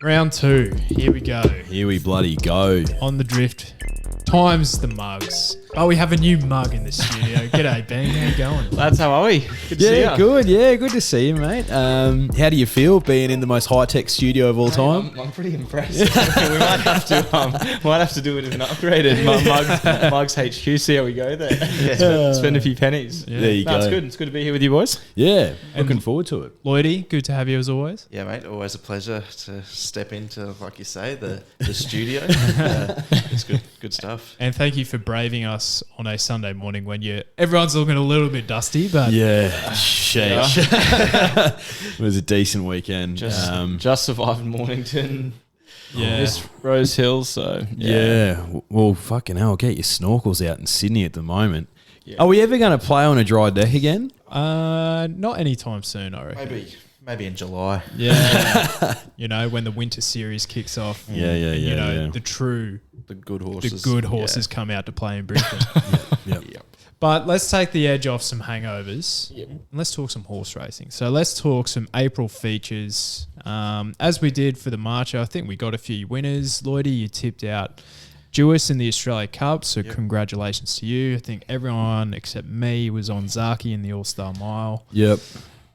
Round 2. Here we go. Here we bloody go. On the drift. Times the mugs. Oh, we have a new mug in the studio. G'day, Ben. How you going? Lads, how are we? Good to see Yeah, you. good. Yeah, good to see you, mate. How do you feel being in the most high-tech studio of all time? I'm pretty impressed. We might have to do it in an upgraded Mugs HQ. See how we go there. Spend a few pennies. Yeah. There you go. It's good. It's good to be here with you boys. Yeah, looking forward to it. Lloydie, good to have you as always. Yeah, mate. Always a pleasure to step into, like you say, the studio. It's good stuff. And thank you for braving us on a Sunday morning when everyone's looking a little bit dusty, but Yeah, sheesh. It was a decent weekend. Just survived Mornington. yeah. This Rose Hill. So Yeah. Well, fucking hell, get your snorkels out in Sydney at the moment. Yeah. Are we ever going to play on a dry deck again? Not anytime soon, I reckon. Maybe in July. Yeah. When the winter series kicks off. Yeah. The good horses. The good horses come out to play in Brisbane. Yep. But let's take the edge off some hangovers. Yep. And let's talk some horse racing. So let's talk some April features. As we did for the Marcher, I think we got a few winners. Lloydie, you tipped out Jewis in the Australia Cup, so congratulations to you. I think everyone except me was on Zaki in the All-Star Mile. Yep.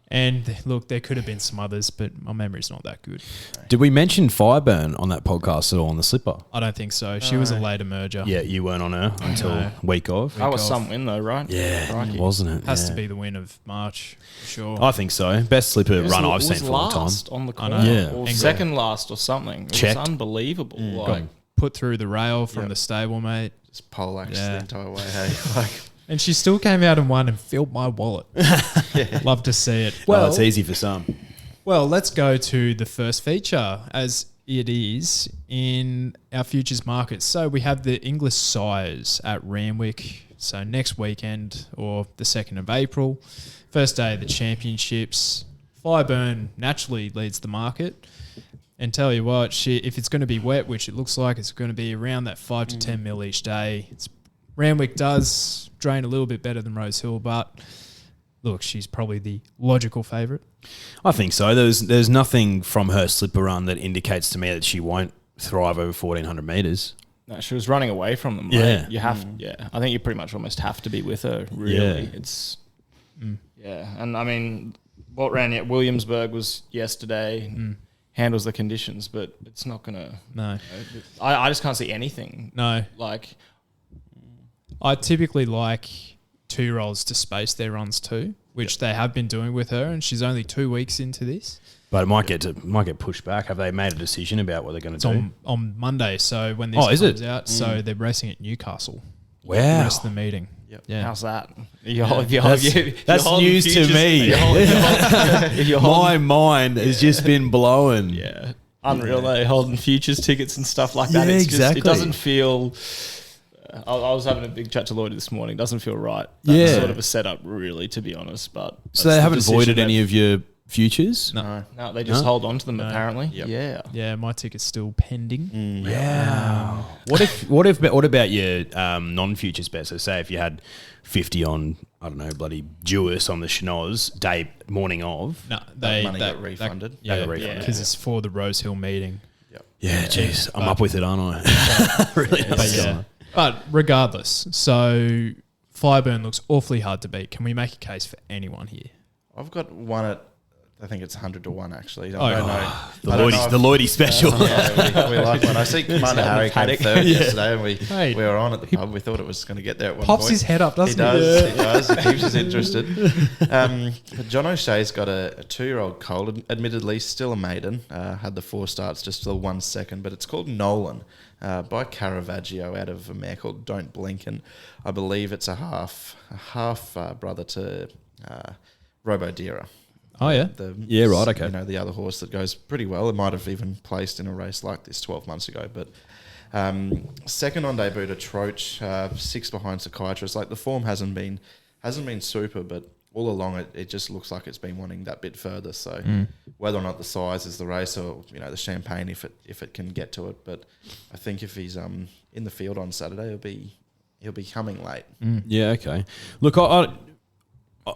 And look, there could have been some others, but my memory's not that good. Did we mention Fireburn on that podcast at all on the slipper? I don't think so. She was a later merger. Yeah, you weren't on her until No. week of. that was some win though, right? Yeah, Crikey. wasn't it? Has Yeah. to be the win of March, for sure. I think so. Best slipper run I've seen was for a long time. last on the I corner. know. Yeah. Or And second last or something. It Checked. was unbelievable. Got Like, put through the rail from Yep. the stable, mate. Just poleaxed Yeah. the entire way. Hey, like And she still came out and won and filled my wallet. Love to see it. Well, it's easy for some. Well, let's go to the first feature as it is in our futures market. So we have the English Sires at Randwick. So next weekend or the 2nd of April, first day of the championships. Fireburn naturally leads the market. And tell you what, if it's going to be wet, which it looks like it's going to be around that 5 to 10 mil each day, Randwick does drain a little bit better than Rose Hill, but look, she's probably the logical favourite. I think so. There's nothing from her slipper run that indicates to me that she won't thrive over 1,400 metres. no, she was running away from them. Yeah. Right? You have, I think you pretty much almost have to be with her. Really, Yeah. it's and I mean, what ran at Williamsburg was yesterday. Handles the conditions, but it's not gonna. No. I just can't see anything. No. Like, I typically like 2-year-olds to space their runs too, which they have been doing with her, and she's only 2 weeks into this. But it might get pushed back. Have they made a decision about what they're going It's to do? on Monday, so when this is comes it? out, so they're racing at Newcastle. The Wow. rest of the meeting. Yep. Yeah. how's that? That's news to me. My mind has just been blown. Yeah, unreal. They holding futures tickets and stuff like that. Yeah, It's exactly. Just, it doesn't feel. I was having a big chat to Lloyd this morning. Doesn't feel right. Yeah. That's sort of a setup, really, to be honest. But So they haven't voided any of your futures? no. No, they just hold on to them. No. Apparently, Yep. yeah. Yeah, my ticket's still pending. Wow. What about your non-futures bet? So say if you had 50 on, I don't know, bloody Jewis on the Schnoz morning of. No, money got refunded. Yeah, got refunded. because it's for the Rose Hill meeting. Yeah, jeez, I'm up with it, aren't I? Really? But yeah. But regardless, so Fireburn looks awfully hard to beat. Can we make a case for anyone here? I've got one at, I think it's 100 to 1 actually. Oh, I don't know. The Lloydie special. Yeah, we like one. I see Commander Harry came third yesterday, and Hey. we were on at the pub. We thought it was going to get there at one Pops point. his head up, He doesn't he? does. He does. He keeps us interested. But John O'Shea's got a 2-year-old colt. Admittedly, still a maiden. Had the 4 starts, just the 1 second. But it's called Nolan by Caravaggio out of a mare called Don't Blink, and I believe it's a half brother to Robodira. Oh, yeah. Yeah, right, okay. You know, the other horse that goes pretty well. It might have even placed in a race like this 12 months ago. But second on debut to Troach, 6 behind Psychiatrist. Like, the form hasn't been super, but all along it just looks like it's been wanting that bit further. So whether or not the size is the race, or the champagne, if it can get to it. But I think if he's in the field on Saturday, he'll be coming late. Yeah, okay. Look,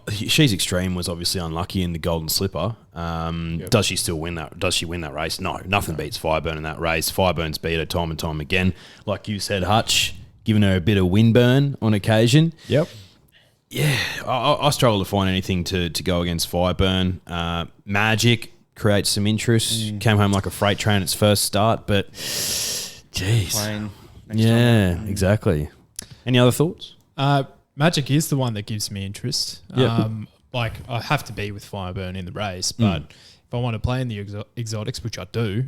She's Extreme was obviously unlucky in the Golden Slipper. Does she still win that? Does she win that race? No, nothing beats Fireburn in that race. Fireburn's beat her time and time again. Like you said, Hutch, giving her a bit of windburn on occasion. Yep. Yeah, I struggle to find anything to go against Fireburn. Magic creates some interest. Came home like a freight train its first start, but jeez. Exactly. Any other thoughts? Magic is the one that gives me interest. Yeah. Like I have to be with Fireburn in the race, but if I want to play in the exotics, which I do,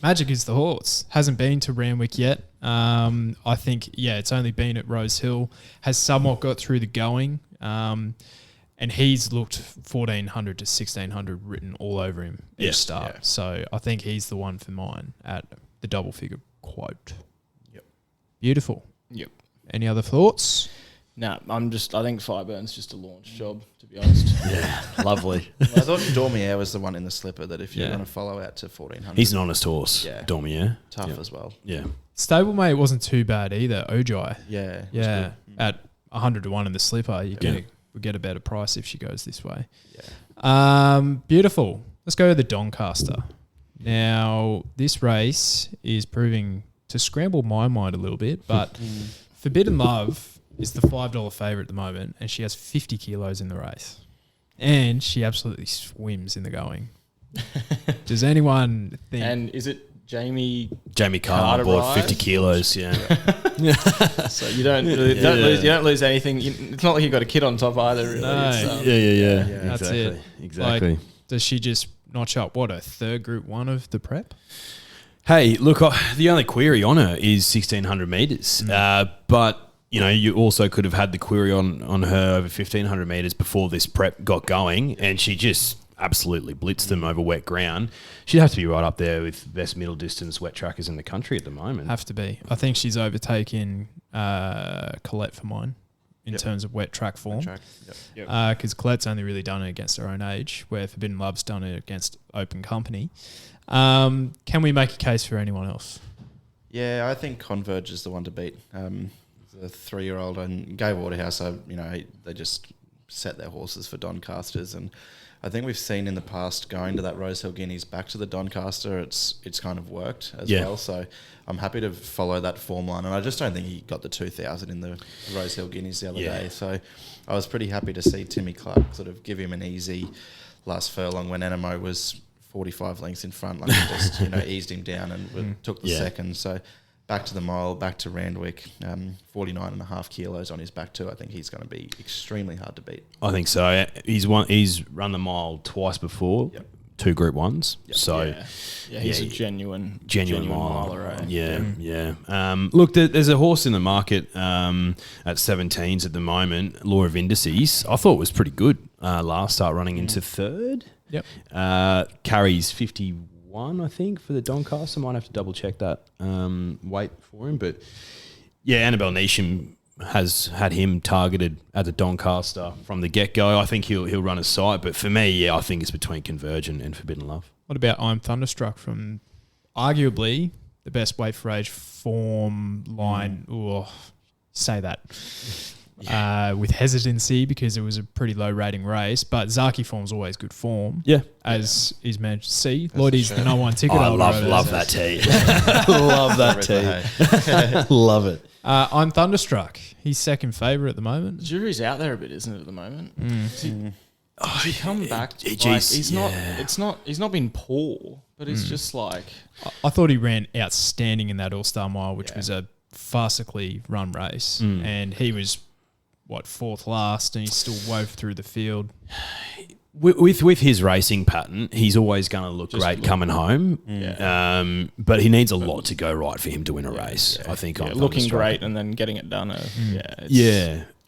Magic is the horse. Hasn't been to Randwick yet. I think, it's only been at Rose Hill. Has somewhat got through the going. And he's looked 1,400 to 1,600 written all over him each start. Yeah. So I think he's the one for mine at the double figure quote. Yep. Beautiful. Yep. Any other thoughts? No, I think Fireburn's just a launch job, to be honest. Yeah, lovely. I thought Dormier was the one in the slipper that if you're going to follow out to 1,400. He's an honest horse, Dormier. Tough as well. Yeah. Stablemate wasn't too bad either, Ojai. Yeah. Yeah, at 100 to 1 in the slipper, we get a better price if she goes this way. Yeah. Beautiful. Let's go to the Doncaster. Now, this race is proving to scramble my mind a little bit, but Forbidden Love is the $5 favourite at the moment, and she has 50 kilos in the race. And she absolutely swims in the going. Does anyone think... And is it Jamie Carter bought 50 kilos, yeah. So you don't lose anything. It's not like you've got a kid on top either, really. No. Yeah. That's exactly. it. Exactly. Like, does she just notch up, a third Group 1 of the prep? Hey, look, the only query on her is 1,600 metres. But... you also could have had the query on her over 1,500 metres before this prep got going, and she just absolutely blitzed them over wet ground. She'd have to be right up there with best middle distance wet trackers in the country at the moment. Have to be. I think she's overtaken Colette for mine in terms of wet track form. Because Colette's only really done it against her own age, where Forbidden Love's done it against open company. Can we make a case for anyone else? Yeah, I think Converge is the one to beat. The 3-year-old and Gay Waterhouse, they just set their horses for Doncasters, and I think we've seen in the past going to that Rosehill Guineas back to the Doncaster, it's kind of worked as well. So I'm happy to follow that form line, and I just don't think he got the 2,000 in the Rosehill Guineas the other day. So I was pretty happy to see Timmy Clark sort of give him an easy last furlong when NMO was 45 lengths in front, like he just eased him down and took the second. So back to the mile, back to Randwick, 49.5 kilos on his back too. I think he's going to be extremely hard to beat. I think so. He's run the mile twice before, 2 Group 1s. Yep. So he's a genuine miler. Yeah. Look, there's a horse in the market at 17s at the moment, Law of Indices. I thought it was pretty good last start, running into third. Yep. Carries 51, I think, for the Doncaster. Might have to double check that weight for him, but Annabelle Neesham has had him targeted at the Doncaster from the get go. I think he'll run a sight, but for me, I think it's between Converge and Forbidden Love. What about I'm Thunderstruck from arguably the best weight for age form line? Say that. With hesitancy because it was a pretty low rating race, but Zaki form's always good form. Yeah, as is managed to see. Lloydie's the no one ticket. I love that tee. Love that tee. Love it. I'm Thunderstruck. He's second favourite at the moment. The jury's out there a bit, isn't it, at the moment? He come back. He's not been poor, but it's just like I thought he ran outstanding in that All-Star Mile, which was a farcically run race, and he was fourth last, and he still wove through the field. With his racing pattern, he's always going to look great coming home. But he needs a lot to go right for him to win a race. I think looking great and then getting it done.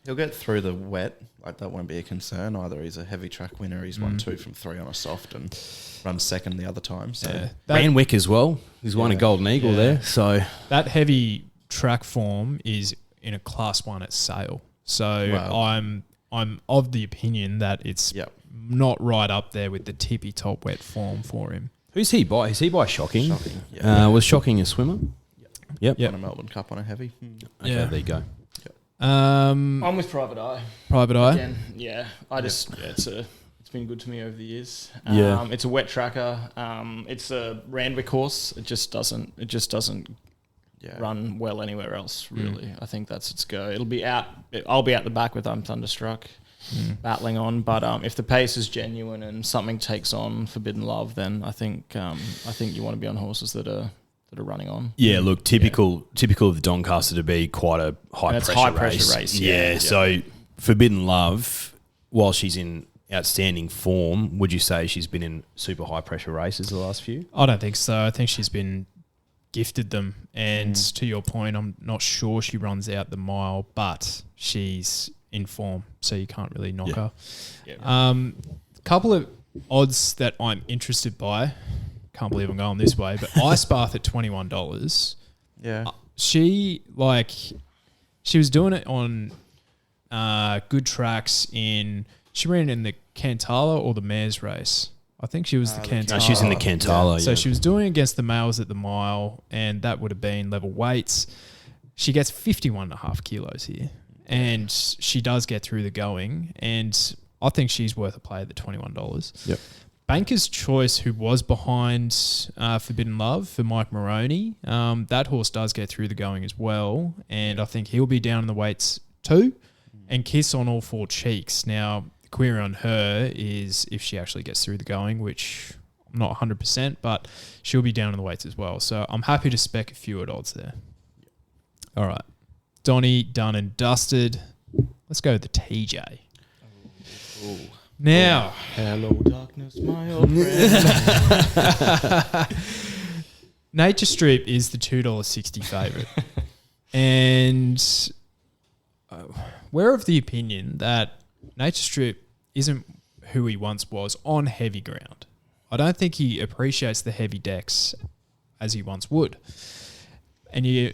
He'll get through the wet. Like that won't be a concern either. He's a heavy track winner. He's won 2 from 3 on a soft and run second the other time. So Randwick as well. He's won a Golden Eagle there. So that heavy track form is in a Class 1 at Sale. So I'm of the opinion that it's not right up there with the tippy top wet form for him. Who's he by? Is he by Shocking? Shocking. Was Shocking a swimmer? Yep. Won a Melbourne Cup on a heavy. Okay, there you go. I'm with Private Eye. Private Eye. Again, yeah. It's been good to me over the years. Yeah. It's a wet tracker. It's a Randwick horse. It just doesn't run well anywhere else, really. I think that's its go. It'll be out. I'll be at the back with Thunderstruck battling on. But if the pace is genuine and something takes on Forbidden Love, then I think you want to be on horses that are running on. Yeah, look, typical of the Doncaster to be quite a high pressure race. Yeah, so Forbidden Love, while she's in outstanding form, would you say she's been in super high pressure races the last few? I don't think so. I think she's been gifted them. And to your point, I'm not sure she runs out the mile, but she's in form, so you can't really knock her. Yeah. Couple of odds that I'm interested by. Can't believe I'm going this way, but Ice Bath at $21. Yeah. She was doing it on good tracks she ran in the Cantala or the Mares race. I think she was the Cantala. No, she's in the Cantala, So she was doing against the males at the mile, and that would have been level weights. She gets 51.5 kilos here, and she does get through the going, and I think she's worth a play at the $21. Yep. Banker's Choice, who was behind Forbidden Love for Mike Moroney, that horse does get through the going as well, and I think he'll be down in the weights too. And Kiss on All Four Cheeks. Now, the query on her is if she actually gets through the going, which I'm not 100%, but she'll be down in the weights as well. So I'm happy to spec a few at odds there. All right. Donnie, done and dusted. Let's go with the TJ. Ooh. Now, hello darkness, my old friend. Nature Strip is the $2.60 favourite. And we're of the opinion that Nature Strip isn't who he once was on heavy ground. I don't think he appreciates the heavy decks as he once would. And you're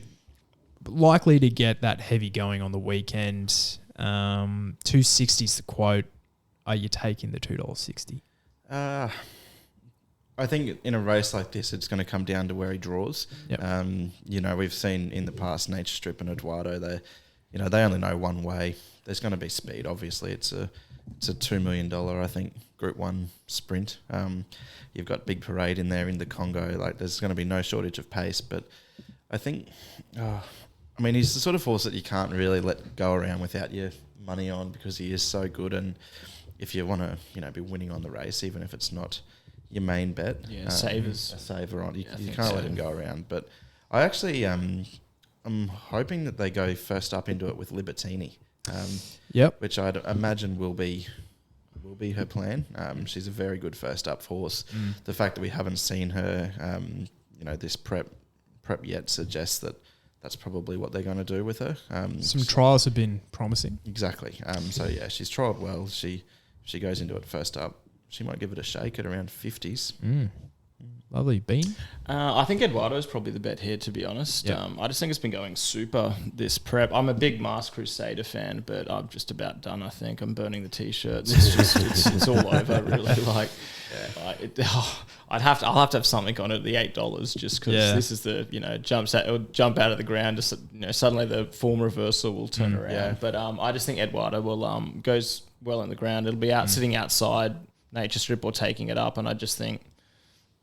likely to get that heavy going on the weekend. 260 is the quote. Are you taking the $2.60? I think in a race like this, it's going to come down to where he draws. Yep. We've seen in the past Nature Strip and Eduardo, they only know one way. There's going to be speed. Obviously, it's a $2 million, I think, Group 1 sprint. You've got Big Parade in there in the Congo. Like, there's going to be no shortage of pace. But I think, he's the sort of horse that you can't really let go around without your money on because he is so good. And if you want to, be winning on the race, even if it's not your main bet, a saver on, you can't let him go around. But I actually, I'm hoping that they go first up into it with Libertini, which I'd imagine will be her plan. She's a very good first up horse. The fact that we haven't seen her, this prep yet suggests that that's probably what they're going to do with her. Some trials have been promising. Exactly. She's trialled well. She goes into it first up. She might give it a shake at around 50s. Lovely. Bean? I think Eduardo is probably the bet here, to be honest. Yep. I just think it's been going super, this prep. I'm a big Masked Crusader fan, but I'm just about done, I think. I'm burning the T-shirts. It's just, it's all over, really. I'll have to have something on it at the $8 just because this is the, it'll jump out of the ground. Just, suddenly the form reversal will turn around. Yeah. But I just think Eduardo will goes well in the ground. It'll be sitting outside Nature Strip or taking it up, and I just think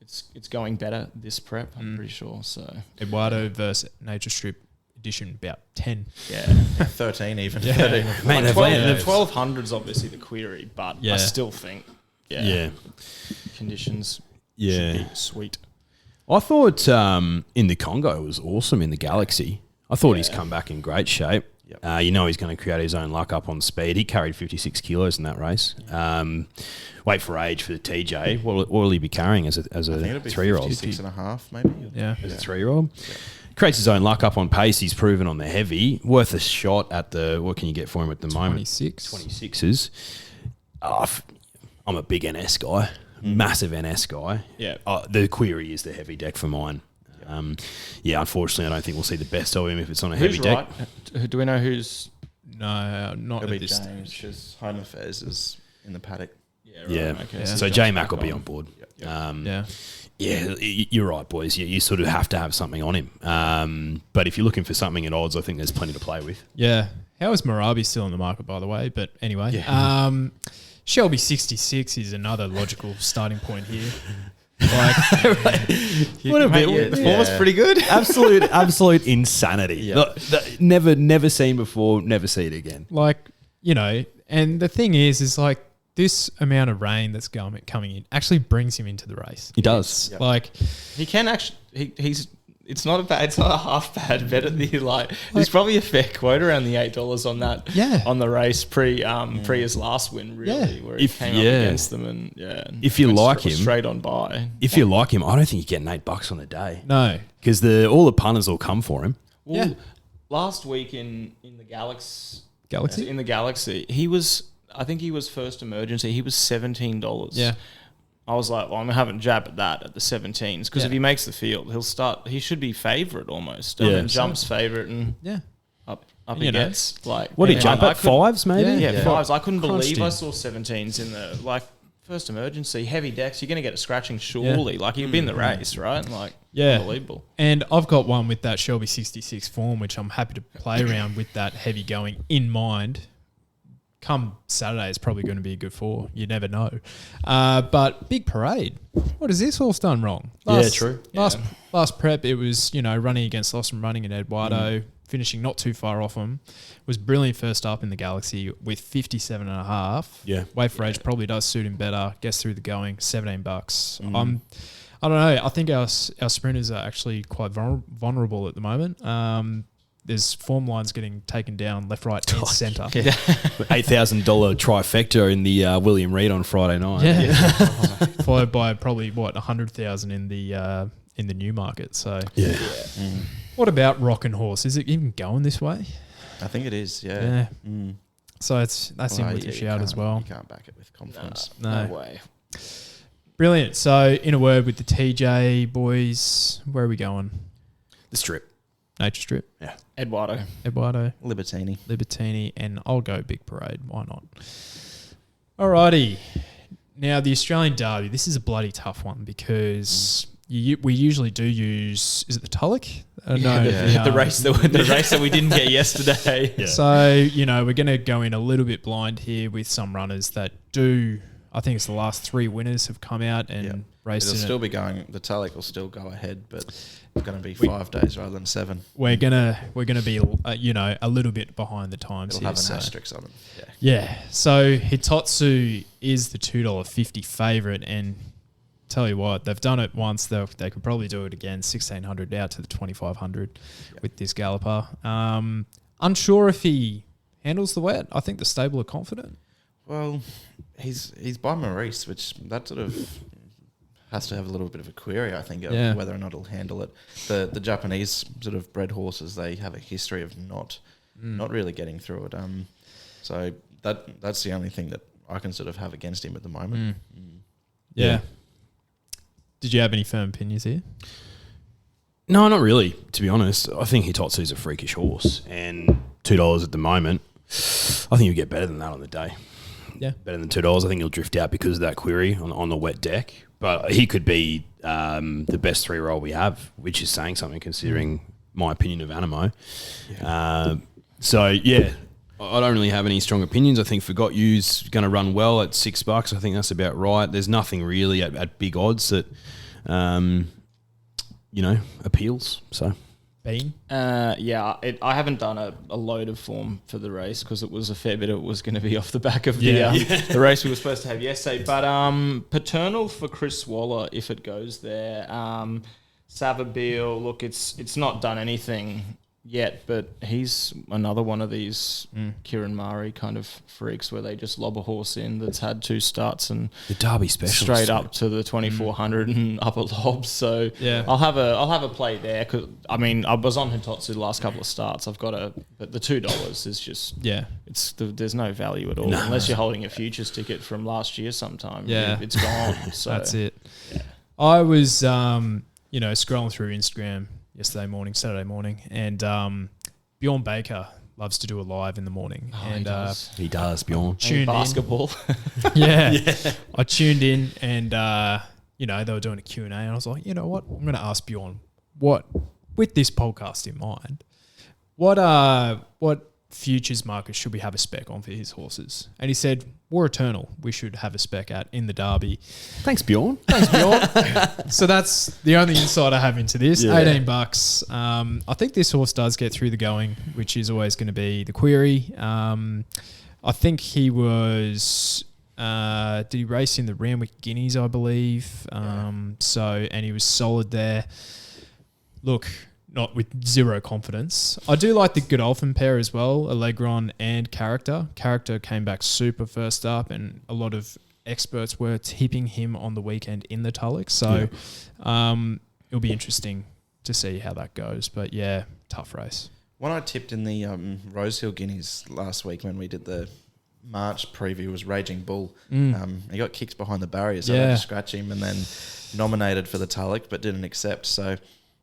it's going better this prep, I'm pretty sure. So Eduardo versus Nature Strip edition about 10. Yeah. 13 even. Yeah. 13. Man, the 1200's obviously the query, but Yeah. I still think conditions should be sweet. I thought in the Congo was awesome in the Galaxy. I thought he's come back in great shape. Yep. He's going to create his own luck up on speed. He carried 56 kilos in that race. Wait for age for the TJ. What will he be carrying as a 3-year-old? 56.5 maybe. Yeah. As a 3-year-old. Yeah. Creates his own luck up on pace. He's proven on the heavy. Worth a shot at what can you get for him at the moment? 26s. I'm a big NS guy. Massive NS guy. Yeah. The query is the heavy deck for mine. Unfortunately, I don't think we'll see the best of him if it's on a heavy deck. Right? Do we know who's... No, not It'll at be this James, stage. because Hyman Fairs is in the paddock. Yeah. Okay. So J-Mac will be on board. Yeah. Yeah, you're right, boys. You sort of have to have something on him. But if you're looking for something at odds, I think there's plenty to play with. Yeah. How is Marabi still in the market, by the way? But anyway, Shelby 66 is another logical starting point here. Like, what a bit. The form was pretty good. Absolute insanity. Yeah. Never seen before. Never see it again. like, you know, and the thing is like this amount of rain that's coming in actually brings him into the race. He does. Like, He can actually. He's. It's not a half bad bet at the like. There's probably a fair quote around the $8 on that. Yeah. On the race pre his last win really, where he came up against them and If you went like him, straight on by. If you like him, I don't think you're getting $8 on a day. no. Because all the punters will come for him. Well, last week in the Galaxy. Galaxy? In the Galaxy, I think he was first emergency. He was $17. Yeah. I was like, well, I'm having a jab at that at the 17s because if he makes the field, he should be favourite almost. And then jumps favourite and up he gets. Like, What did he jump at? Fives, maybe? Yeah, fives. I couldn't Crunched believe him. I saw 17s in the first emergency, heavy decks. You're going to get a scratching surely. Like he'd be in the race, right? Like unbelievable. And I've got one with that Shelby 66 form, which I'm happy to play around with that heavy going in mind. Come Saturday, it's probably going to be a good four. You never know. But big parade. What has this horse done wrong? True. Last prep, it was, running against Lost and Running and Eduardo, finishing not too far off him. Was brilliant first up in the Galaxy with 57.5. Yeah. Wait for age probably does suit him better. Gets through the going, $17. I don't know. I think our sprinters are actually quite vulnerable at the moment. There's form lines getting taken down left, right, and centre. $8,000 trifecta in the William Reid on Friday night. Yeah. Followed by probably 100,000 in the Newmarket. So What about Rockin' Horse? Is it even going this way? I think it is. Yeah. So that's in with your shout as well. You can't back it with confidence. No way. Brilliant. So in a word with the TJ boys, where are we going? The strip. Nature Strip. Yeah. Eduardo. Libertini. And I'll go Big Parade. Why not? Alrighty. Now, the Australian Derby. This is a bloody tough one because we usually do use... Is it the Tulloch? No. The race that we didn't get yesterday. Yeah. So, we're going to go in a little bit blind here with some runners that do... I think it's the last 3 winners have come out and raced It'll in still be going... The Tulloch will still go ahead, but... It's going to be 5 days rather than 7. We're gonna be a little bit behind the times. It'll have an asterisk on it. Yeah. So Hitotsu is the $2.50 favourite, and tell you what, they've done it once. They could probably do it again. 1,600 out to the 2,500 with this galloper. Unsure if he handles the wet. I think the stable are confident. Well, he's by Maurice, which that sort of has to have a little bit of a query, I think, of whether or not he'll handle it. The Japanese sort of bred horses, they have a history of not really getting through it. So that's the only thing that I can sort of have against him at the moment. Yeah. Did you have any firm opinions here? No, not really, to be honest. I think Hitotsu's a freakish horse, and $2 at the moment, I think you'll get better than that on the day. Yeah. Better than $2. I think he'll drift out because of that query on the wet deck. But he could be the best 3-year-old we have, which is saying something considering my opinion of Animo. I don't really have any strong opinions. I think Forgot You's going to run well at $6. I think that's about right. There's nothing really at big odds that, appeals. So. Bean? I haven't done a load of form for the race because it was a fair bit. It was going to be off the back of the race we were supposed to have yesterday. But Paternal for Chris Waller if it goes there. Savabeel, look, it's not done anything yet, but he's another one of these Kieran Murray kind of freaks where they just lob a horse in that's had 2 starts and the Derby special straight up to the 2,400 and upper lobs. So I'll have a play there because I was on Hitotsu the last couple of starts. But the $2 is just there's no value at all unless you're holding a futures ticket from last year sometime. It's gone. So that's it. Yeah. I was scrolling through Instagram Saturday morning, and Bjorn Baker loves to do a live in the morning. He does, Bjorn. Tuned basketball. I tuned in, and they were doing a Q&A, and I was like, you know what? I'm going to ask Bjorn, with this podcast in mind, what futures market should we have a spec on for his horses? And he said, War Eternal, we should have a spec at in the Derby. Thanks, Bjorn. So that's the only insight I have into this. Yeah. $18. I think this horse does get through the going, which is always going to be the query. I think he was... did he race in the Randwick Guineas, I believe? And he was solid there. Look, not with zero confidence. I do like the Godolphin pair as well, Allegron and Character. Character came back super first up, and a lot of experts were tipping him on the weekend in the Tulloch. So it'll be interesting to see how that goes. But yeah, tough race. One I tipped in the Rosehill Guineas last week when we did the March preview was Raging Bull. He got kicked behind the barrier, so I had to scratch him, and then nominated for the Tulloch but didn't accept. So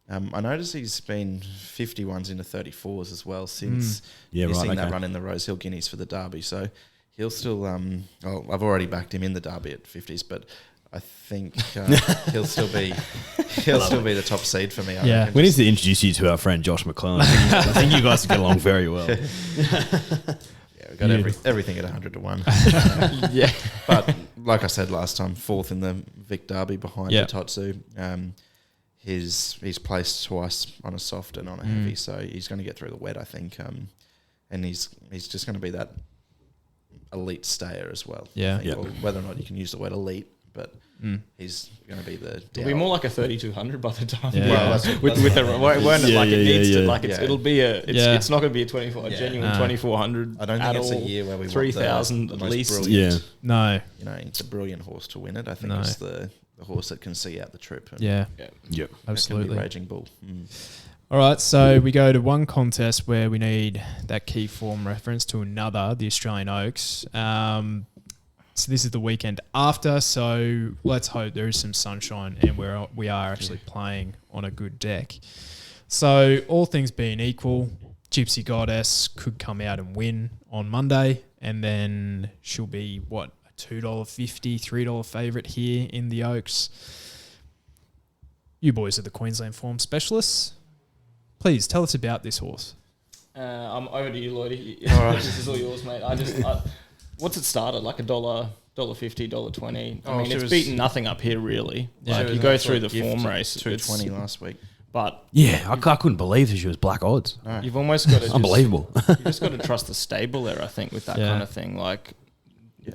I noticed he's been 51s into 34s as well since missing that run in the Rosehill Guineas for the Derby. So he'll still... I've already backed him in the Derby at 50s, but I think he'll still be the top seed for me. Yeah, we need to introduce you to our friend Josh McClellan. I think you guys get along very well. We've got everything at 100 to 1. Yeah. But like I said last time, fourth in the Vic Derby behind Totsu. He's placed twice on a soft and on a heavy, so he's going to get through the wet, I think. And he's just going to be that elite stayer as well. Yeah. Or whether or not you can use the word elite, but he's going to be the... It'll be more like a 3200 by the time. Yeah. Well, It'll be it's not going to be a 24, genuine 2400. I don't think it's a year where we 3000 at least. No. It's a brilliant horse to win it. I think it's the horse that can see out the trip. Absolutely. Raging Bull. All right, so we go to one contest where we need that key form reference to another, the Australian Oaks. So this is the weekend after, so let's hope there is some sunshine and we are actually playing on a good deck. So all things being equal, Gypsy Goddess could come out and win on Monday, and then she'll be, a $2.50, $3 favourite here in the Oaks. You boys are the Queensland form specialists. Please tell us about this horse. I'm over to you, Lloydie. All right. This is all yours, mate. What's it started? Like $1.50, $1.20. I mean, it's beaten nothing up here, really. Like you go through the form race. $2.20 last week. But I couldn't believe that she was black odds. No. You've almost got to unbelievable. You've just got to trust the stable there, I think, with that kind of thing. Like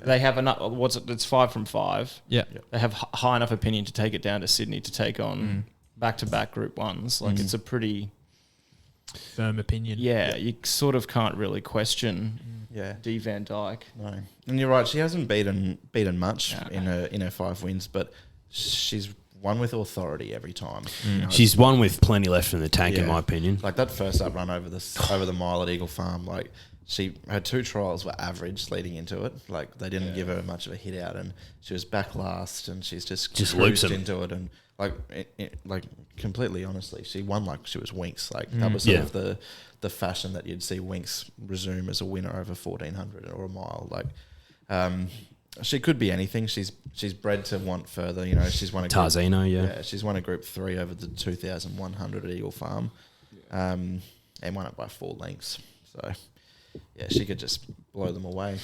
they have enough. It's 5 from 5. Yeah. They have high enough opinion to take it down to Sydney to take on back-to-back Group 1s. Like it's a pretty firm opinion. Yeah, you sort of can't really question. D Van Dyke. No, and you're right. She hasn't beaten much in her 5 wins, but she's won with authority every time. She's won with plenty left in the tank, in my opinion. Like that first up run over the mile at Eagle Farm, like her 2 trials were average leading into it. Like they didn't give her much of a hit out, and she was back last, and she's just loops into it, and like completely honestly, she won like she was Winks. Like that was sort of the fashion that you'd see Winks resume as a winner over 1400 or a mile. Like she could be anything. She's bred to want further. You know, she's won a Tarzino, she's won a Group 3 over the 2100 at Eagle Farm, and won it by 4 lengths. So she could just blow them away.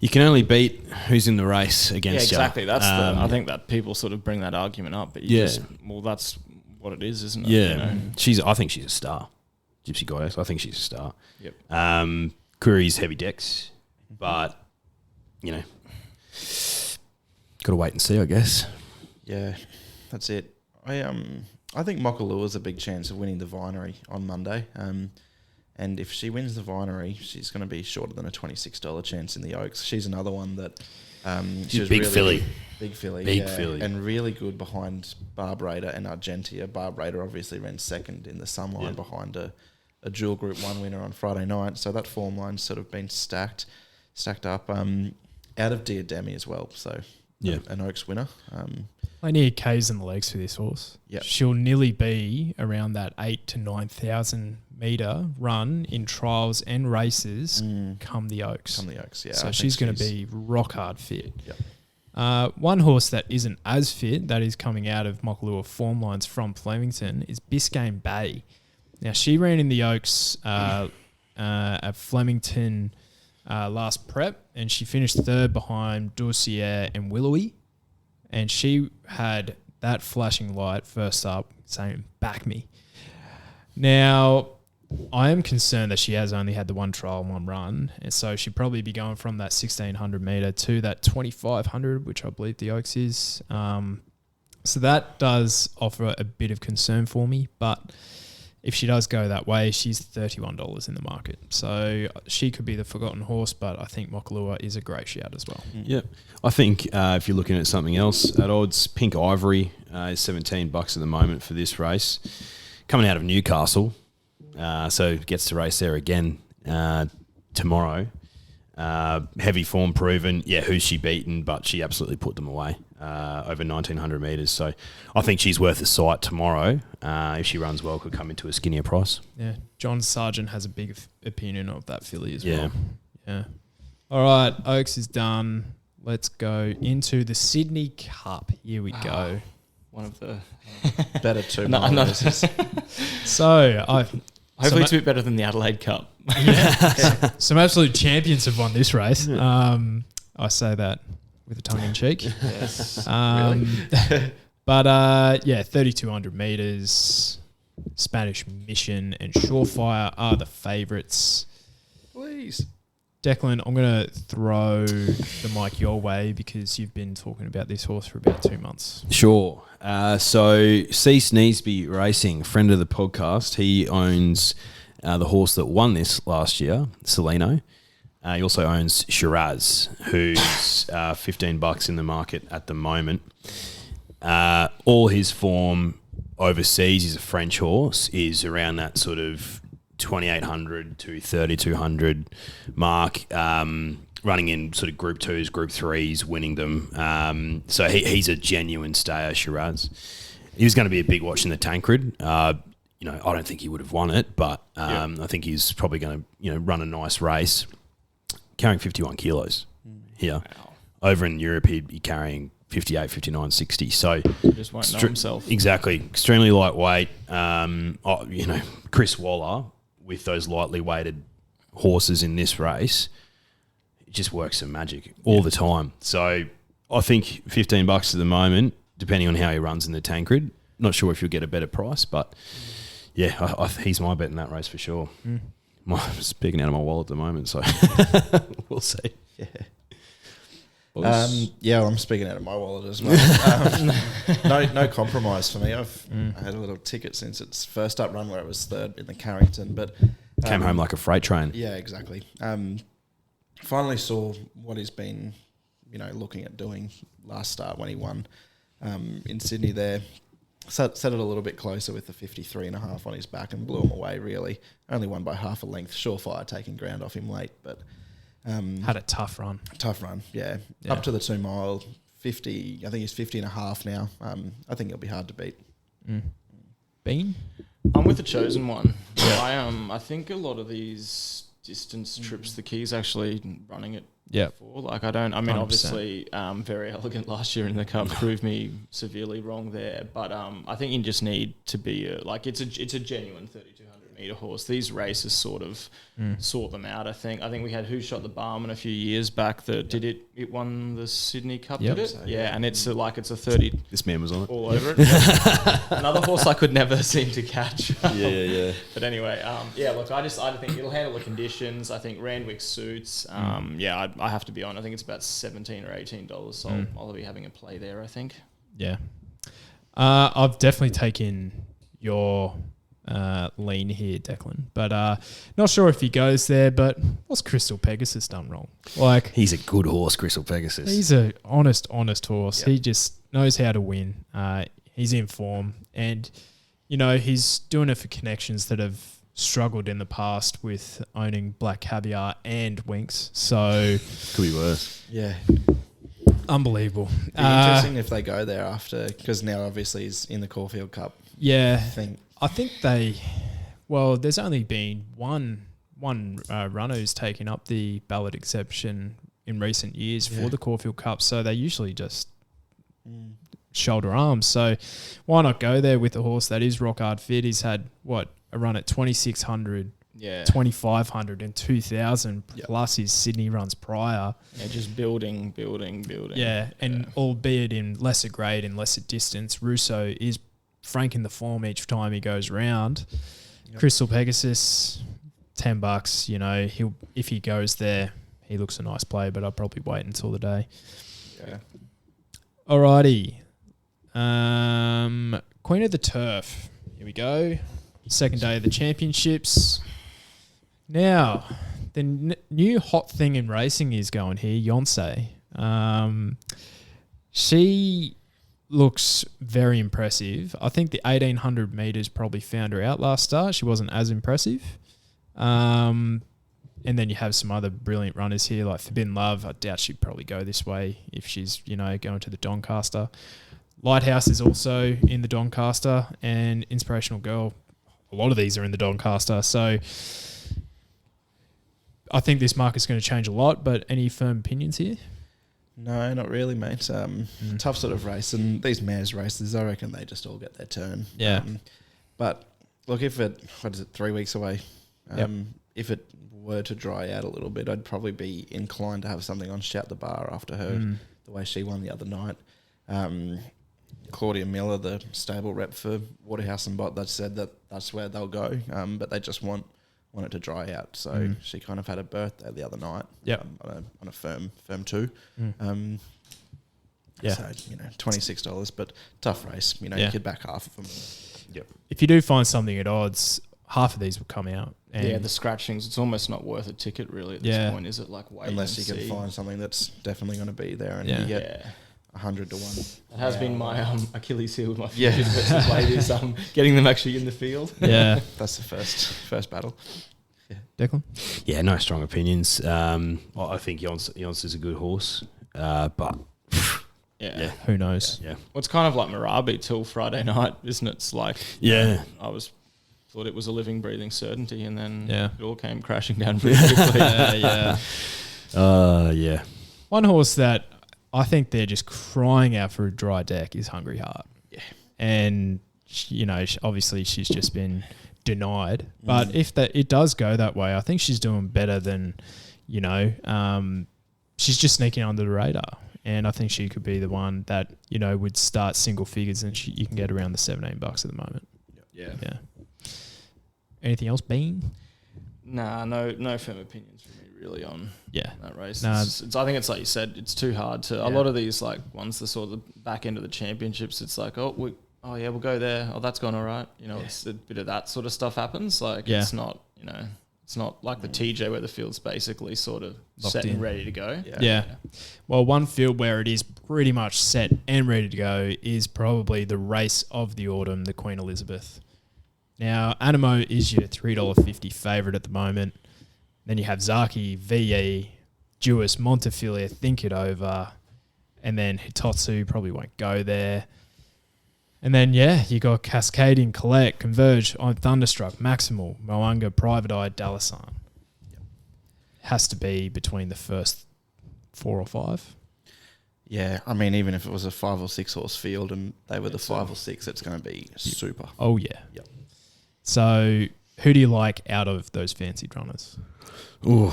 You can only beat who's in the race against you. Yeah, exactly. That's I think that people sort of bring that argument up, but that's what it is, isn't it? Yeah, you know? I think she's a star. Gypsy Goddess, I think she's a star. Yep. Query's heavy decks, but got to wait and see, I guess. Yeah, that's it. I think Mokalua's a big chance of winning the Vinery on Monday. And if she wins the Vinery, she's going to be shorter than a $26 chance in the Oaks. She's another one that she was big really filly. Big filly. Big filly. And really good behind Barb Raider and Argentia. Barb Raider obviously ran second in the Sunline behind a dual Group 1 winner on Friday night. So that form line's sort of been stacked up out of Diademi as well. So an Oaks winner. I need K's in the legs for this horse. Yep. She'll nearly be around that 8,000 to 9,000 metre run in trials and races come the Oaks. So she's going to be rock hard fit. Yep. One horse that isn't as fit, that is coming out of Mokalua form lines from Flemington, is Biscayne Bay. Now, she ran in the Oaks at Flemington last prep, and she finished third behind Dossier and Willowy, and she had that flashing light first up saying, back me. Now, I am concerned that she has only had the one trial and one run, and so she'd probably be going from that 1,600 metre to that 2,500, which I believe the Oaks is. So that does offer a bit of concern for me, but if she does go that way, she's $31 in the market. So she could be the forgotten horse, but I think Mokalua is a great shout as well. Yep. I think if you're looking at something else at odds, Pink Ivory is $17 at the moment for this race. Coming out of Newcastle, so gets to race there again tomorrow. Heavy form proven. Yeah, who's she beaten? But she absolutely put them away over 1,900 metres. So I think she's worth a sight tomorrow. If she runs well, could come into a skinnier price. Yeah, John Sargent has a big opinion of that filly as well. Yeah. All right, Oaks is done. Let's go into the Sydney Cup. Here we go. One of the better two. So hopefully it's a bit better than the Adelaide Cup. Some absolute champions have won this race. I say that with a tongue in cheek. Yes. But 3,200 metres. Spanish Mission and Surefire are the favourites. Please. Declan, I'm going to throw the mic your way because you've been talking about this horse for about 2 months. Sure. So Cease Neesby Racing, friend of the podcast, he owns the horse that won this last year, Celino. He also owns Shiraz, who's $15 in the market at the moment. All his form overseas, he's a French horse, is around that sort of 2,800 to 3,200 mark, running in sort of Group 2s, Group 3s, winning them. So he's a genuine stayer, Shiraz. He was going to be a big watch in the Tancred. I don't think he would have won it, but I think he's probably going to run a nice race. Carrying 51 kilos here. Wow. Over in Europe, he'd be carrying 58, 59, 60. So He just won't know himself. Exactly. Extremely lightweight. Chris Waller, with those lightly weighted horses in this race, it just works some magic all the time. So I think $15 at the moment, depending on how he runs in the Tancred. Not sure if you'll get a better price, but yeah, he's my bet in that race for sure. I'm speaking out of my wallet at the moment, so we'll see. Yeah. I'm speaking out of my wallet as well. No compromise for me. I had a little ticket since its first up run where it was third in the Carrington, but came home like a freight train. Yeah, exactly. Finally saw what he's been, looking at doing last start when he won in Sydney there. Set it a little bit closer with the 53.5 on his back and blew him away, really. Only won by half a length. Surefire taking ground off him late, but... had a tough run. Yeah. Up to the 2 mile, 50, I think he's 50.5 now. I think he'll be hard to beat. Bean? I'm with the chosen one. I think a lot of these distance trips, the key's actually running it. Before. I mean, 100%. Obviously, Very Elegant last year in the Cup proved me severely wrong there. But I think you just need to be it's a genuine 3,200 metre horse. These races sort of sort them out. I think we had Who Shot the Barman a few years back that did it. It won the Sydney Cup, did it? So, and it's a 30. This man was on it all over it. Another horse I could never seem to catch. Yeah. But anyway, I think it'll handle the conditions. I think Randwick suits. I have to be on. I think it's about $17 or $18. So I'll be having a play there, I think. Yeah. I've definitely taken your lean here, Declan. But not sure if he goes there, but what's Crystal Pegasus done wrong? He's a good horse, Crystal Pegasus. He's an honest horse. Yep. He just knows how to win. He's in form. And, he's doing it for connections that have struggled in the past with owning Black Caviar and Winks. So... Could be worse. Yeah. Unbelievable. Be interesting if they go there after, because now obviously he's in the Caulfield Cup. Yeah. I think there's only been one runner who's taken up the ballot exception in recent years for the Caulfield Cup, so they usually just shoulder arms. So why not go there with a horse that is rock hard fit? He's had, a run at 2,600 Yeah. 2,500 and 2,000 plus his Sydney runs prior. Yeah, just building. Yeah, and albeit in lesser grade and lesser distance, Russo is franking the form each time he goes round. Yep. Crystal Pegasus, $10. You know, if he goes there, he looks a nice play, but I'll probably wait until the day. Yeah. Alrighty. Queen of the Turf. Here we go. Second day of the championships. Now, the new hot thing in racing is going here, Yonsei. She looks very impressive. I think the 1,800 metres probably found her out last start. She wasn't as impressive. And then you have some other brilliant runners here, like Forbidden Love. I doubt she'd probably go this way if she's, you know, going to the Doncaster. Lighthouse is also in the Doncaster, and Inspirational Girl. A lot of these are in the Doncaster. So I think this market's going to change a lot, but any firm opinions here? No, not really, mate. Tough sort of race, and these mares races, I reckon they just all get their turn. Yeah. But look, if it, 3 weeks away? If it were to dry out a little bit, I'd probably be inclined to have something on Shout the Bar after her, the way she won the other night. Claudia Miller, the stable rep for Waterhouse and Bott, that said that that's where they'll go, but they just want it to dry out. So she kind of had a birthday the other night. On a firm two. So, you know, $26, but tough race. You know, you could back half of them. Yep. If you do find something at odds, half of these will come out. And the scratchings, it's almost not worth a ticket really at this point, is it? Like, wait unless you can find something that's definitely going to be there and you get 100 to 1. It has been my Achilles heel with my futures versus ladies, getting them actually in the field. Yeah. That's the first battle. Yeah. Declan? Yeah, no strong opinions. I think Yons is a good horse, but who knows? Yeah. Well, it's kind of like Marabi till Friday night, isn't it? It's like, I thought it was a living, breathing certainty, and then it all came crashing down pretty quickly. One horse that I think they're just crying out for a dry deck is Hungry Heart. Yeah. And, you know, obviously she's just been denied. But if it does go that way, I think she's doing better than, you know, she's just sneaking under the radar. And I think she could be the one that, you know, would start single figures, and you can get around the $17 at the moment. Yeah. Anything else, Bean? Nah, no firm opinions from me really on that race. Nah. I think it's like you said, it's too hard to. A lot of these, like, once the sort of the back end of the championships, it's like, we'll go there. Oh, that's gone all right. You know, it's a bit of that sort of stuff happens. Like, it's not, you know, it's not like the TJ where the field's basically sort of locked set in. and ready to go. Yeah. Well, one field where it is pretty much set and ready to go is probably the race of the autumn, the Queen Elizabeth. Now, Animo is your $3.50 favourite at the moment. Then you have Zaki, VE, Jewis, Montefilia, Think It Over, and then Hitotsu probably won't go there. And then, you got Cascading, Collect, Converge, I'm Thunderstruck, Maximal, Moanga, Private Eye, Dalasan. Has to be between the first 4 or 5. Yeah, I mean, even if it was a 5 or 6 horse field and they were the 5 or 6, it's going to be super. Oh, yeah. Yep. So, who do you like out of those fancied runners? Ooh,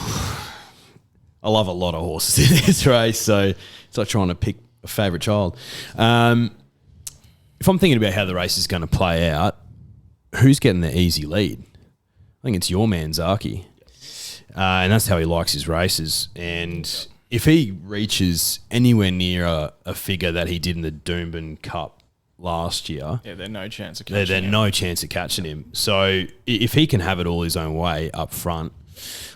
I love a lot of horses in this race, so it's like trying to pick a favourite child. If I'm thinking about how the race is going to play out, who's getting the easy lead? I think it's your man, Zaki. And that's how he likes his races. And if he reaches anywhere near a figure that he did in the Doomben Cup last year, there's no chance of catching him. There's no chance of catching him. So if he can have it all his own way up front,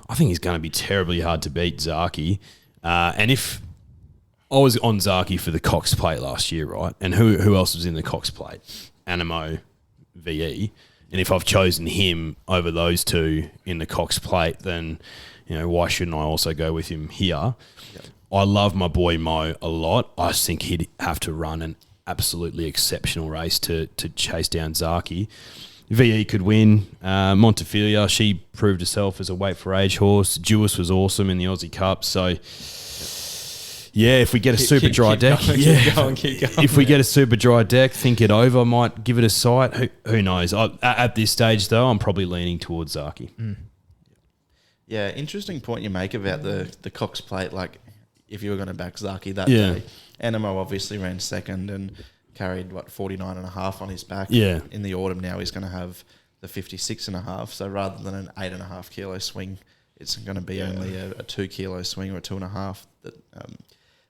I think he's going to be terribly hard to beat, Zaki. And if I was on Zaki for the Cox Plate last year, right? And who else was in the Cox Plate? Animo, VE. And if I've chosen him over those two in the Cox Plate, then, you know, why shouldn't I also go with him here? Yep. I love my boy Mo a lot. I just think he'd have to run an absolutely exceptional race to chase down Zaki. VE could win. Montefilia, she proved herself as a weight for age horse. Jewis was awesome in the Aussie Cup. So, if we get a super dry deck, if we get a super dry deck, Think It Over might give it a sight. Who knows? At this stage, though, I'm probably leaning towards Zaki. Yeah, interesting point you make about the Cox Plate. Like, if you were going to back Zaki that Yeah. day, Animo obviously ran second and carried 49.5 on his back. Yeah. In the autumn now, he's going to have the 56.5. So rather than an 8.5 kilo swing, it's going to be only a 2 kilo swing or a 2.5 that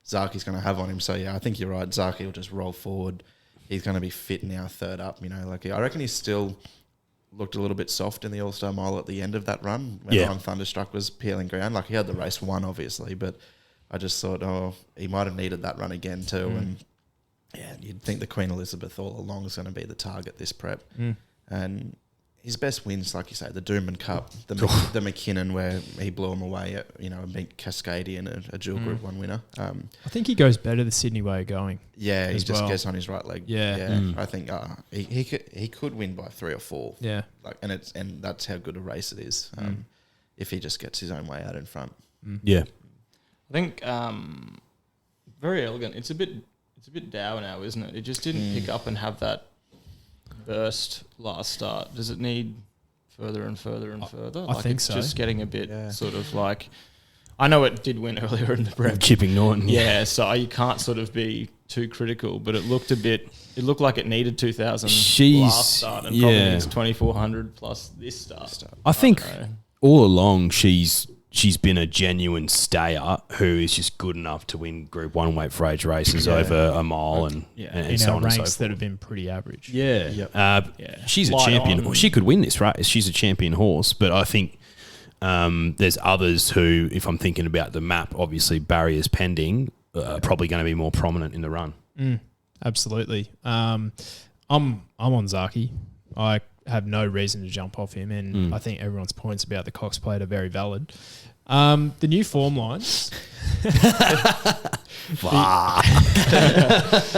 Zaki's going to have on him. So yeah, I think you're right. Zaki will just roll forward. He's going to be fit now, third up. You know, like I reckon he's still looked a little bit soft in the All-Star Mile at the end of that run when I'm Thunderstruck was peeling ground. Like, he had the race won, obviously, but I just thought, he might have needed that run again too. And yeah, you'd think the Queen Elizabeth all along is going to be the target this prep. And his best wins, like you say, the Doomben Cup, the McKinnon where he blew him away at, a big Cascadian, a dual Group 1 winner. I think he goes better the Sydney way of going. Yeah, he just gets on his right leg. Yeah. I think he could win by 3 or 4. Yeah. And that's how good a race it is. If he just gets his own way out in front. Yeah. I think very elegant. It's a bit dour now, isn't it? It just didn't pick up and have that burst last start. Does it need further and further and further? I think it's so. Just getting a bit sort of like, I know it did win earlier in the prep. Chipping Norton. Yeah, so you can't sort of be too critical, but it looked like it needed 2,000 last start and probably needs 2,400 plus this start. I think all along she's been a genuine stayer who is just good enough to win Group 1 weight for age races over a mile and in so our on and so ranks forth. that have been pretty average. Yeah. She's a Light champion. on. She could win this race. She's a champion horse, but I think there's others who, if I'm thinking about the map, obviously barriers pending, probably going to be more prominent in the run. Absolutely. I'm on Zaki. I have no reason to jump off him, and I think everyone's points about the Cox Plate are very valid. The new form lines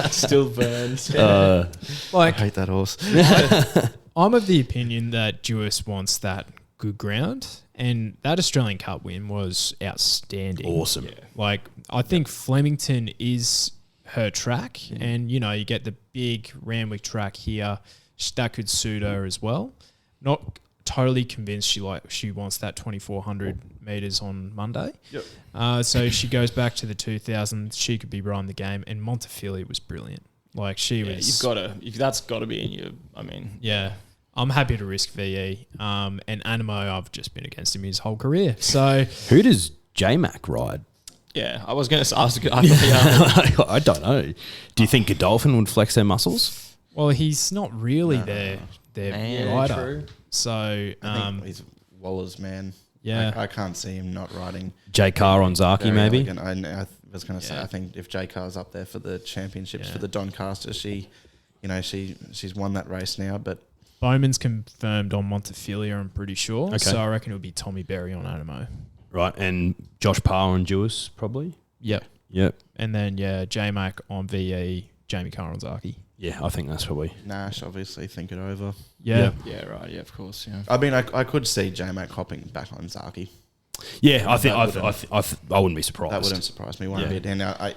Still burns. I hate that horse. I'm of the opinion that Jewess wants that good ground, and that Australian Cup win was outstanding. Awesome. Like, I think Flemington is her track, and you get the big Randwick track here. That could suit her as well. Not totally convinced she wants that 2,400 meters on Monday. So she goes back to the 2,000. She could be running the game, and Montefiore was brilliant. Like, she was. That's got to be in you. I mean, I'm happy to risk VE. And Animo, I've just been against him his whole career. So Who does J-Mac ride? I was going to ask. I don't know. Do you think Godolphin would flex their muscles? well, he's not really their rider. True. So I think he's Waller's man. Yeah. I can't see him not riding. J Carr on Zaki, Very maybe? elegant. I was going to say, I think if J Carr's up there for the championships for the Doncaster, she's won that race now. But Bowman's confirmed on Montefiore, I'm pretty sure. Okay. So I reckon it'll be Tommy Berry on Animo. Right, and Josh Parr on Jewess, probably? Yep. And then, J-Mac on VE, Jamie Carr on Zaki. Yeah, I think that's probably... Nash, obviously, think it over. Yeah. Yeah, right. Yeah, of course. Yeah. I mean, I could see J-Mac hopping back on Zaki. Yeah, I wouldn't be surprised. That wouldn't surprise me one bit. And I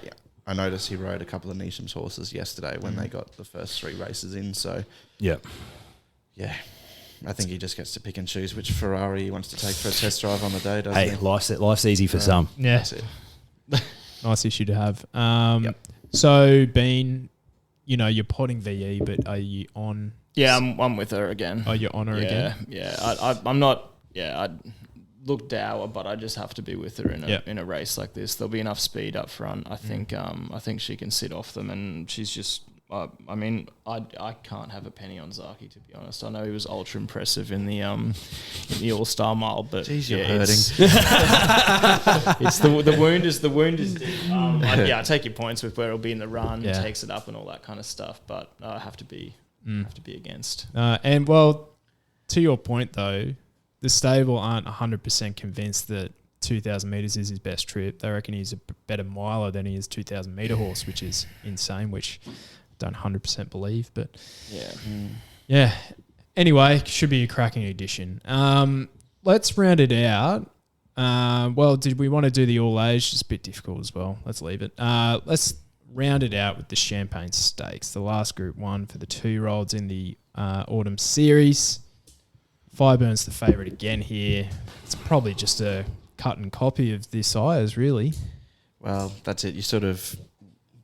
noticed he rode a couple of Neesham's horses yesterday when they got the first 3 races in. So, yeah, I think he just gets to pick and choose which Ferrari he wants to take for a test drive on the day, doesn't Hey, he? life's easy for some. Yeah. That's it. Nice issue to have. So, Bean, you're potting VE, but are you on? Yeah, I'm with her again. Are you on her again? Yeah. I'm not. Yeah, I look dour, but I just have to be with her in a race like this. There'll be enough speed up front. I think. I think she can sit off them, and she's just. I mean, I can't have a penny on Zaki, to be honest. I know he was ultra impressive in the All-Star Mile, but Jeez, you're hurting. It's the wound is deep. I take your points with where it'll be in the run, takes it up and all that kind of stuff, but I have to be against. And well, to your point though, the stable aren't 100% convinced that 2,000 metres is his best trip. They reckon he's a better miler than he is 2,000 metre horse, which is insane, which I don't 100% believe. But yeah. Anyway, should be a cracking edition. Let's round it out. Well, did we want to do the all age? It's a bit difficult as well. Let's leave it. Let's round it out with the Champagne Stakes, the last Group 1 for the 2-year-olds in the Autumn Series. Fireburn's the favourite again here. It's probably just a cut and copy of this Ayers, really. Well, that's it.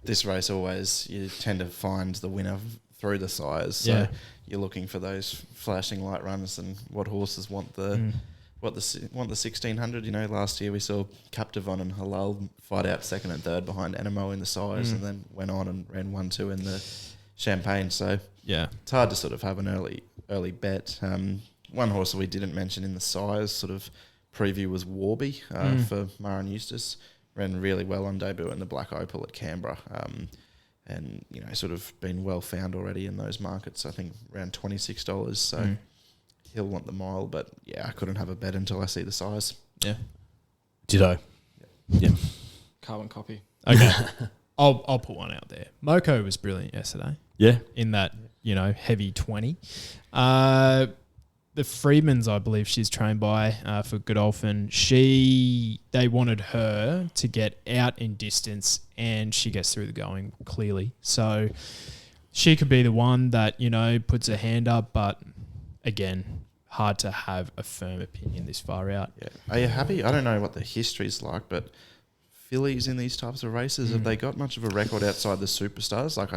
This race always, you tend to find the winner through the sires. So you're looking for those flashing light runs and what horses want the 1600. Last year we saw Captivon and Halal fight out second and third behind Animo in the sires, and then went on and ran 1-2 in the Champagne. So it's hard to sort of have an early bet. One horse that we didn't mention in the sires sort of preview was Warby for Maren Eustace. Ran really well on debut in the Black Opal at Canberra, and sort of been well found already in those markets. I think around $26. So he'll want the mile, but I couldn't have a bet until I see the size. Yeah, ditto. Yeah, carbon copy. Okay, I'll put one out there. Moko was brilliant yesterday. Yeah, in that heavy 20. The Freedmans, I believe she's trained by for Godolphin. They wanted her to get out in distance, and she gets through the going clearly. So she could be the one that puts her hand up, but again, hard to have a firm opinion this far out. Yeah. Are you happy? I don't know what the history's like, but fillies in these types of races, have they got much of a record outside the superstars? Like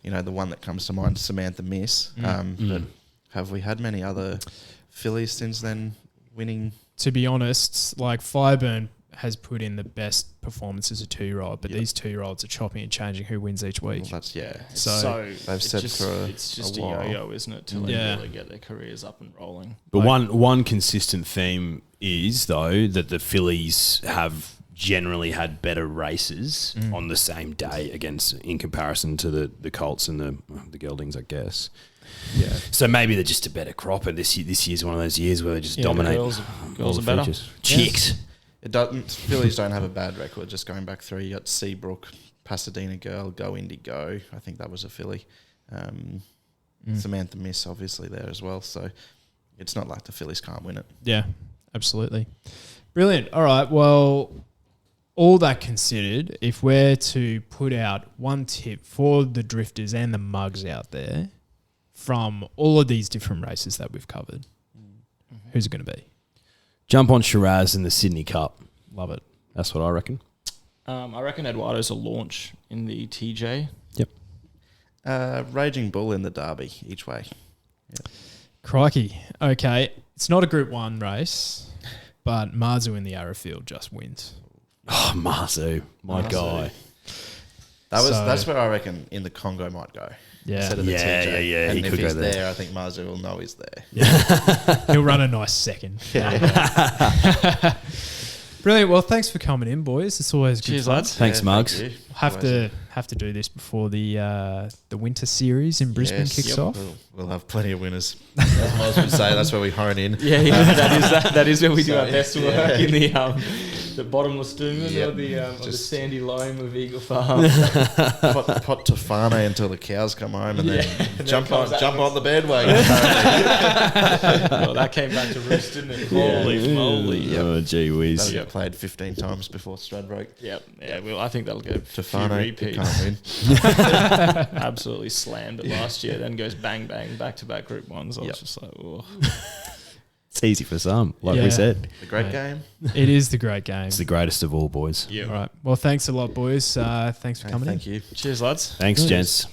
the one that comes to mind, Samantha Miss. But have we had many other fillies since then winning? To be honest, like Fireburn has put in the best performance as a 2-year-old, but these 2-year-olds are chopping and changing who wins each week. Well, that's So they've said it's just a yo-yo, isn't it, till they really get their careers up and rolling. But one consistent theme is though that the fillies have generally had better races on the same day in comparison to the Colts and the Geldings, I guess. Yeah. So maybe they're just a better crop, and this year's one of those years where they just dominate. Girls are better. Chicks. It doesn't. Fillies don't have a bad record. Just going back through, you got Seabrook, Pasadena Girl, Go Indy Go. I think that was a filly. Samantha Miss, obviously there as well. So it's not like the fillies can't win it. Yeah, absolutely. Brilliant. All right. Well, all that considered, if we're to put out one tip for the drifters and the mugs out there from all of these different races that we've covered, who's it going to be? Jump on Shiraz in the Sydney Cup. Love it. That's what I reckon. I reckon Eduardo's a launch in the TJ. Yep. Raging Bull in the Derby each way. Yep. Crikey. Okay. It's not a Group 1 race, but Marzu in the Arrowfield just wins. Oh, Marzu. My guy. That's where I reckon in the Congo might go. Yeah. Instead of the TJ. Yeah. And He if could he's go there. there, I think Marzu will know he's there. Yeah. He'll run a nice second. Brilliant. Well, thanks for coming in, boys. It's always good. Cheers, fun. lads. Thanks, Mugs. Thank you. Have to do this before the winter series in Brisbane kicks off. We'll have plenty of winners. I was going to say that's where we hone in. Yeah, that is where we do our best work in the bottomless Doomman or the sandy loam of Eagle Farm. pot to Fane until the cows come home, and then jump on the bandwagon. Well, that came back to roost, didn't it? Holy moly! Yep. Oh, gee whiz. That'll get played 15 times before Stradbroke. Yep. Yeah. Well, I think that'll get To a few Fane, repeats. can't win. Absolutely slammed it last year. Then goes bang bang back to back Group 1s. I was just like, oh. It's easy for some, like Yeah. we said. The great game. It is the great game. It's the greatest of all, boys. Yeah. All right. Well, thanks a lot, boys. Thanks for coming in. Thank you. Cheers, lads. Thanks, gents.